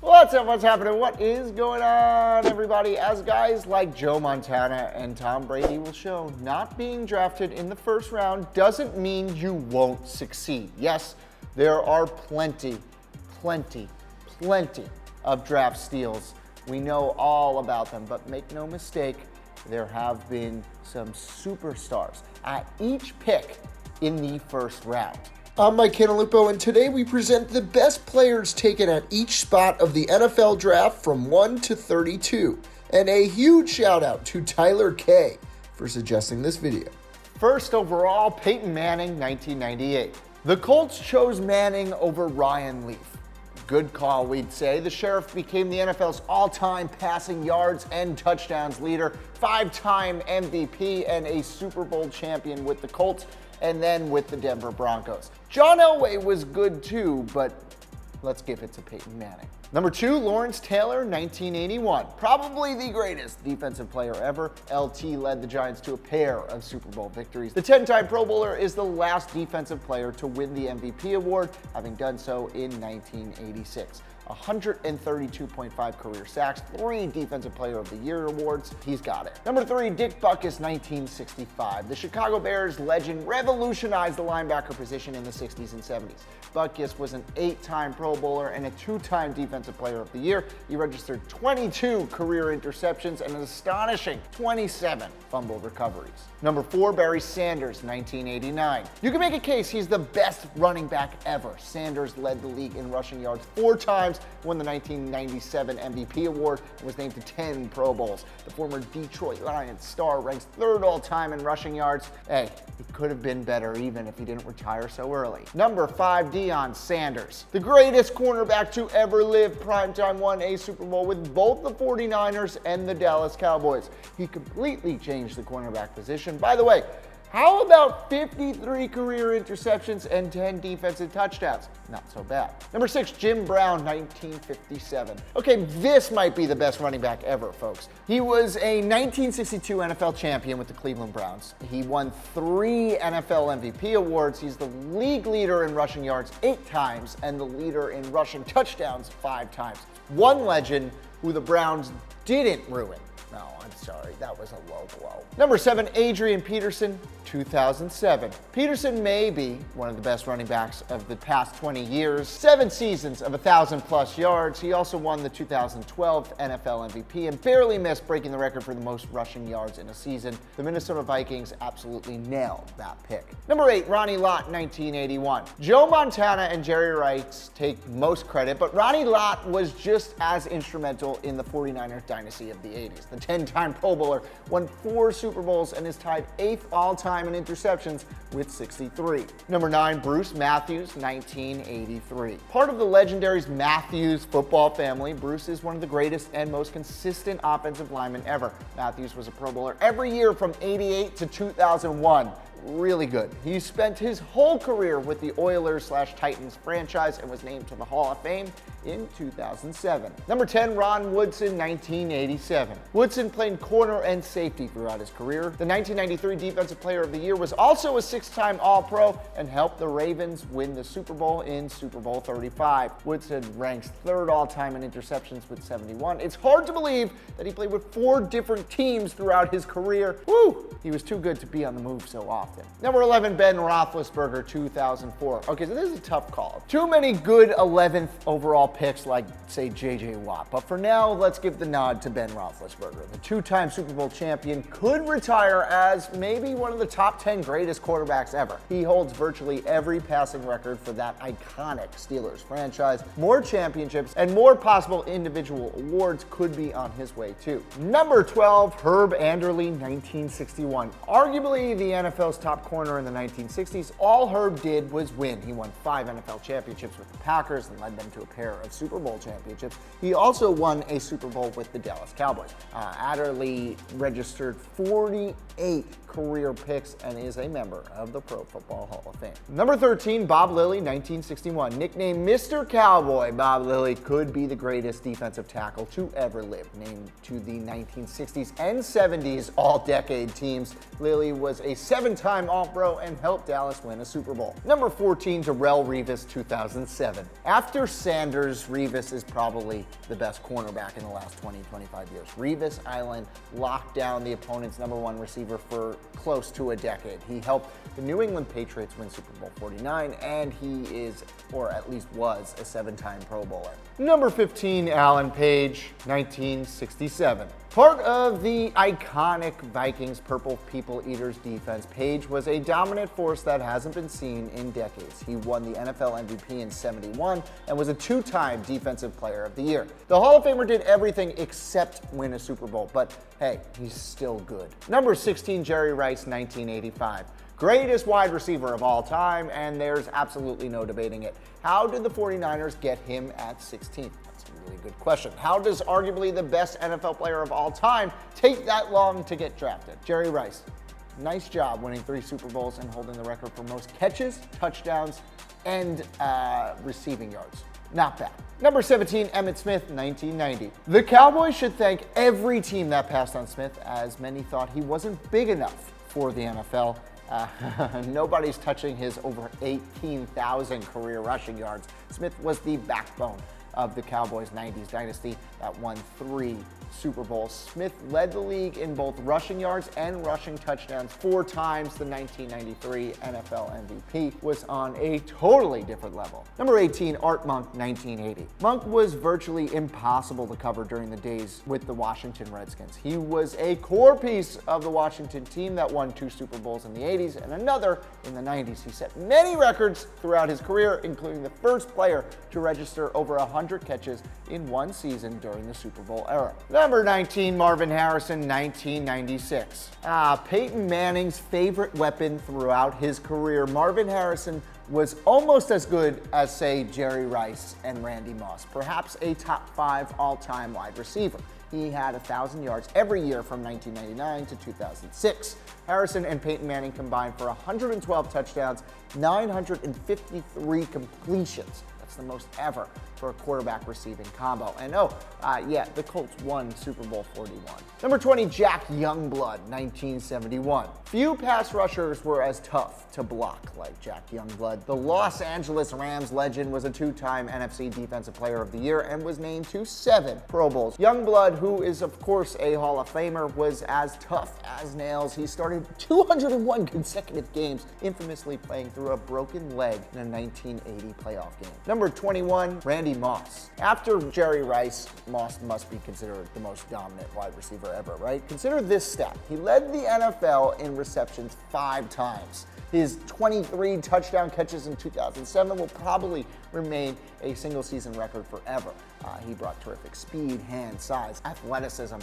What's up, what's happening, what is going on, everybody? As guys like Joe Montana and Tom Brady will show, not being drafted in the first round doesn't mean you won't succeed. Yes, there are plenty of draft steals. We know all about them, but make no mistake, there have been some superstars at each pick in the first round. I'm Mike Cantalupo, and today we present the best players taken at each spot of the NFL draft from 1 to 32. And a huge shout out to Tyler K for suggesting this video. First overall, Peyton Manning, 1998. The Colts chose Manning over Ryan Leaf. Good call, we'd say. The Sheriff became the NFL's all-time passing yards and touchdowns leader, 5-time MVP, and a Super Bowl champion with the Colts, and then with the Denver Broncos. John Elway was good too, but let's give it to Peyton Manning. Number 2, Lawrence Taylor, 1981. Probably the greatest defensive player ever. LT led the Giants to a pair of Super Bowl victories. The 10-time Pro Bowler is the last defensive player to win the MVP award, having done so in 1986. 132.5 career sacks, 3 Defensive Player of the Year awards. He's got it. Number 3, Dick Butkus, 1965. The Chicago Bears legend revolutionized the linebacker position in the 60s and 70s. Butkus was an 8-time Pro Bowler and a 2-time Defensive Player of the Year. He registered 22 career interceptions and an astonishing 27 fumble recoveries. Number 4, Barry Sanders, 1989. You can make a case he's the best running back ever. Sanders led the league in rushing yards 4 times, won the 1997 MVP award, and was named to 10 Pro Bowls. The former Detroit Lions star ranks 3rd all-time in rushing yards. Hey, he could have been better even if he didn't retire so early. Number 5, Deion Sanders. The greatest cornerback to ever live. Primetime won a Super Bowl with both the 49ers and the Dallas Cowboys. He completely changed the cornerback position. By the way, how about 53 career interceptions and 10 defensive touchdowns? Not so bad. Number 6, Jim Brown, 1957. Okay, this might be the best running back ever, folks. He was a 1962 NFL champion with the Cleveland Browns. He won 3 NFL MVP awards. He's the league leader in rushing yards 8 times and the leader in rushing touchdowns 5 times. One legend who the Browns didn't ruin. No, I'm sorry, that was a low blow. Number 7, Adrian Peterson, 2007. Peterson may be one of the best running backs of the past 20 years. 7 seasons of 1,000+ yards. He also won the 2012 NFL MVP and barely missed breaking the record for the most rushing yards in a season. The Minnesota Vikings absolutely nailed that pick. Number 8, Ronnie Lott, 1981. Joe Montana and Jerry Rice take most credit, but Ronnie Lott was just as instrumental in the 49ers dynasty of the 80s. The 10-time Pro Bowler, won 4 Super Bowls, and is tied 8th all-time in interceptions with 63. Number 9, Bruce Matthews, 1983. Part of the legendary Matthews football family, Bruce is one of the greatest and most consistent offensive linemen ever. Matthews was a Pro Bowler every year from 88 to 2001. Really good. He spent his whole career with the Oilers/Titans franchise and was named to the Hall of Fame in 2007. Number 10, Ron Woodson, 1987. Woodson played corner and safety throughout his career. The 1993 Defensive Player of the Year, was also a 6-time All-Pro and helped the Ravens win the Super Bowl in Super Bowl 35. Woodson ranks 3rd all-time in interceptions with 71. It's hard to believe that he played with 4 different teams throughout his career. Woo! He was too good to be on the move so often. Number 11, Ben Roethlisberger, 2004. Okay, so this is a tough call. Too many good 11th overall picks like, say, J.J. Watt. But for now, let's give the nod to Ben Roethlisberger. The 2-time Super Bowl champion could retire as maybe one of the top 10 greatest quarterbacks ever. He holds virtually every passing record for that iconic Steelers franchise. More championships and more possible individual awards could be on his way too. Number 12, Herb Anderley, 1961. Arguably the NFL's top corner in the 1960s. All Herb did was win. He won 5 NFL championships with the Packers and led them to a pair of Super Bowl championships. He also won a Super Bowl with the Dallas Cowboys. Adderley registered 48 career picks and is a member of the Pro Football Hall of Fame. Number 13, Bob Lilly, 1961. Nicknamed Mr. Cowboy, Bob Lilly could be the greatest defensive tackle to ever live. Named to the 1960s and 70s All-Decade teams, Lilly was a 7-time All-Pro and helped Dallas win a Super Bowl. Number 14, Darrelle Revis, 2007. After Sanders 49ers, REVIS is probably the best cornerback in the last 20, 25 years. REVIS Island locked down the opponent's #1 receiver for close to a decade. He helped the New England Patriots win Super Bowl 49, and he is, or at least was, a 7-time Pro Bowler. Number 15, Alan Page, 1967. Part of the iconic Vikings Purple People Eaters defense, Page was a dominant force that hasn't been seen in decades. He won the NFL MVP in '71 and was a 2-time Defensive Player of the Year. The Hall of Famer did everything except win a Super Bowl, but hey, he's still good. Number 16, Jerry Rice, 1985. Greatest wide receiver of all time, and there's absolutely no debating it. How did the 49ers get him at 16th? That's a really good question. How does arguably the best NFL player of all time take that long to get drafted? Jerry Rice, nice job winning 3 Super Bowls and holding the record for most catches, touchdowns, and receiving yards. Not bad. Number 17, Emmitt Smith, 1990. The Cowboys should thank every team that passed on Smith, as many thought he wasn't big enough for the NFL. Nobody's touching his over 18,000 career rushing yards. Smith was the backbone of the Cowboys' 90s dynasty that won 3 Super Bowls. Smith led the league in both rushing yards and rushing touchdowns 4 times. The 1993 NFL MVP was on a totally different level. Number 18, Art Monk, 1980. Monk was virtually impossible to cover during the days with the Washington Redskins. He was a core piece of the Washington team that won 2 Super Bowls in the 80s and another in the 90s. He set many records throughout his career, including the first player to register over 100 catches in one season during the Super Bowl era. Number 19, Marvin Harrison, 1996. Peyton Manning's favorite weapon throughout his career. Marvin Harrison was almost as good as, say, Jerry Rice and Randy Moss, perhaps a top 5 all-time wide receiver. He had 1,000 yards every year from 1999 to 2006. Harrison and Peyton Manning combined for 112 touchdowns, 953 completions. That's the most ever for a quarterback receiving combo. And the Colts won Super Bowl 41. Number 20, Jack Youngblood, 1971. Few pass rushers were as tough to block like Jack Youngblood. The Los Angeles Rams legend was a 2-time NFC Defensive Player of the Year and was named to 7 Pro Bowls. Youngblood, who is of course a Hall of Famer, was as tough as nails. He started 201 consecutive games, infamously playing through a broken leg in a 1980 playoff game. Number 21, Randy Moss. After Jerry Rice, Moss must be considered the most dominant wide receiver ever, right? Consider this stat. He led the NFL in receptions 5 times. His 23 touchdown catches in 2007 will probably remain a single-season record forever. He brought terrific speed, hand, size, athleticism.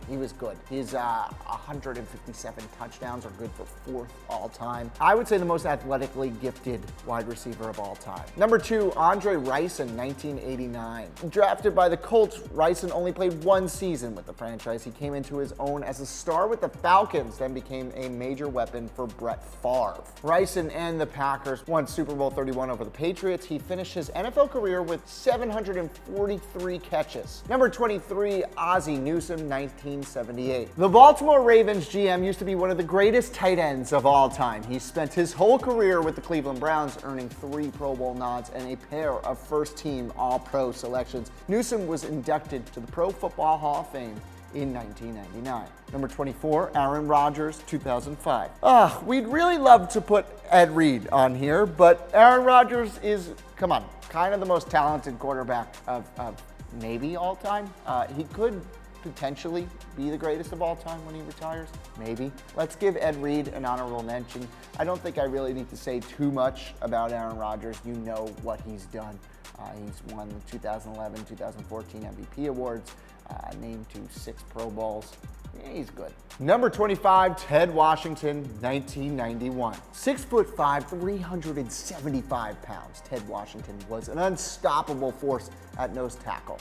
He was good. His 157 touchdowns are good for 4th all-time. I would say the most athletically gifted wide receiver of all time. Number 2, Andre Rison, 1989. Drafted by the Colts, Rison only played 1 season with the franchise. He came into his own as a star with the Falcons, then became a major weapon for Brett Favre. Rison and the Packers won Super Bowl 31 over the Patriots. He finished his NFL career with 743 catches. Number 23, Ozzie Newsome, 1978. The Baltimore Ravens GM used to be one of the greatest tight ends of all time. He spent his whole career with the Cleveland Browns, earning 3 Pro Bowl nods and a pair of first-team All-Pro selections. Newsome was inducted to the Pro Football Hall of Fame in 1999. Number 24, Aaron Rodgers, 2005. We'd really love to put Ed Reed on here, but Aaron Rodgers is, kind of the most talented quarterback of maybe all time. He could potentially be the greatest of all time when he retires, maybe. Let's give Ed Reed an honorable mention. I don't think I really need to say too much about Aaron Rodgers. You know what he's done. He's won the 2011, 2014 MVP awards, named to 6 Pro Bowls. He's good. Number 25, Ted Washington, 1991. 6'5", 375 pounds. Ted Washington was an unstoppable force at nose tackle,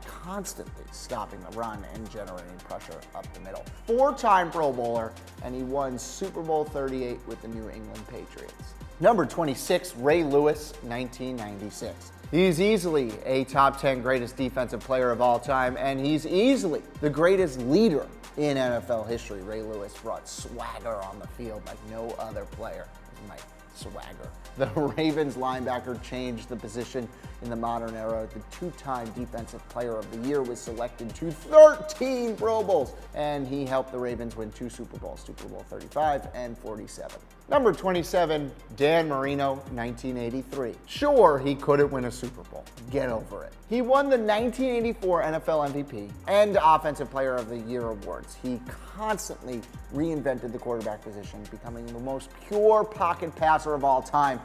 constantly stopping the run and generating pressure up the middle. 4-time Pro Bowler, and he won Super Bowl 38 with the New England Patriots. Number 26, Ray Lewis, 1996. He's easily a top 10 greatest defensive player of all time, and he's easily the greatest leader in NFL history. Ray Lewis brought swagger on the field like no other player. This is my swagger. The Ravens linebacker changed the position in the modern era. The two-time Defensive Player of the Year was selected to 13 Pro Bowls, and he helped the Ravens win 2 Super Bowls, Super Bowl 35 and 47. Number 27, Dan Marino, 1983. Sure, he couldn't win a Super Bowl. Get over it. He won the 1984 NFL MVP and Offensive Player of the Year awards. He constantly reinvented the quarterback position, becoming the most pure pocket passer of all time.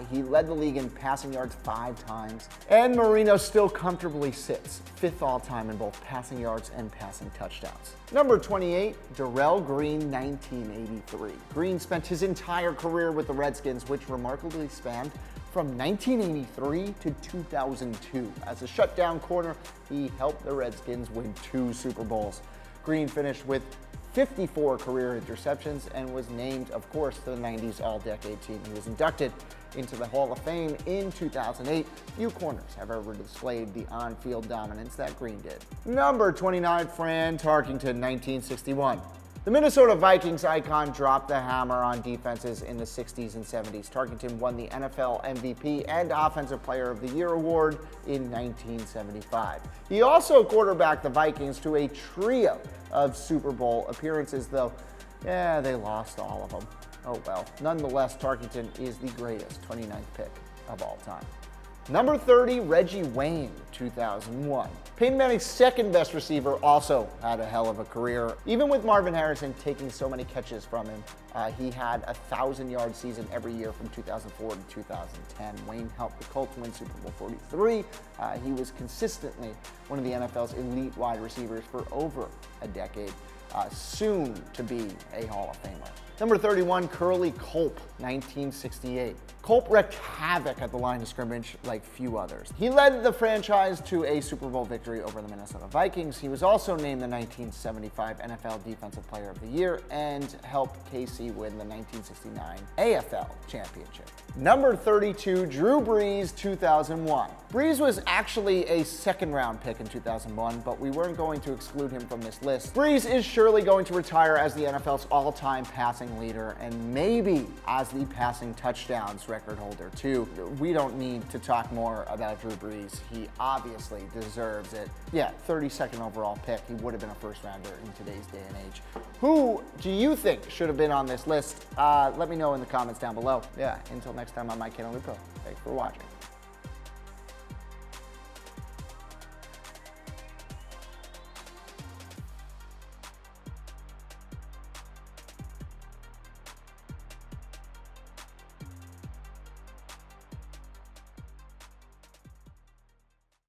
He led the league in passing yards 5 times, and Marino still comfortably sits 5th all-time in both passing yards and passing touchdowns. Number 28, Darrell Green, 1983. Green spent his entire career with the Redskins, which remarkably spanned from 1983 to 2002. As a shutdown corner, he helped the Redskins win 2 Super Bowls. Green finished with 54 career interceptions and was named, of course, to the 90s All-Decade Team. He was inducted into the Hall of Fame in 2008. Few corners have ever displayed the on-field dominance that Green did. Number 29, Fran Tarkenton, 1961. The Minnesota Vikings icon dropped the hammer on defenses in the 60s and 70s. Tarkenton won the NFL MVP and Offensive Player of the Year award in 1975. He also quarterbacked the Vikings to a trio of Super Bowl appearances, though, they lost all of them. Oh well. Nonetheless, Tarkenton is the greatest 29th pick of all time. Number 30, Reggie Wayne, 2001. Peyton Manning's second best receiver also had a hell of a career. Even with Marvin Harrison taking so many catches from him, he had a 1,000-yard season every year from 2004 to 2010. Wayne helped the Colts win Super Bowl 43. He was consistently one of the NFL's elite wide receivers for over a decade, soon to be a Hall of Famer. Number 31, Curley CULP, 1968. CULP wreaked havoc at the line of scrimmage like few others. He led the franchise to a Super Bowl victory over the Minnesota Vikings. He was also named the 1975 NFL Defensive Player of the Year and helped KC win the 1969 AFL Championship. Number 32, Drew Brees, 2001. Brees was actually a second-round pick in 2001, but we weren't going to exclude him from this list. Brees is surely going to retire as the NFL's all-time passing leader and maybe as the passing touchdowns record holder too. We don't need to talk more about Drew Brees. He obviously deserves it. Yeah, 32nd overall pick. He would have been a first-rounder in today's day and age. Who do you think should have been on this list? Let me know in the comments down below. Yeah, until next time, I'm Mike Cantalupo. Thanks for watching.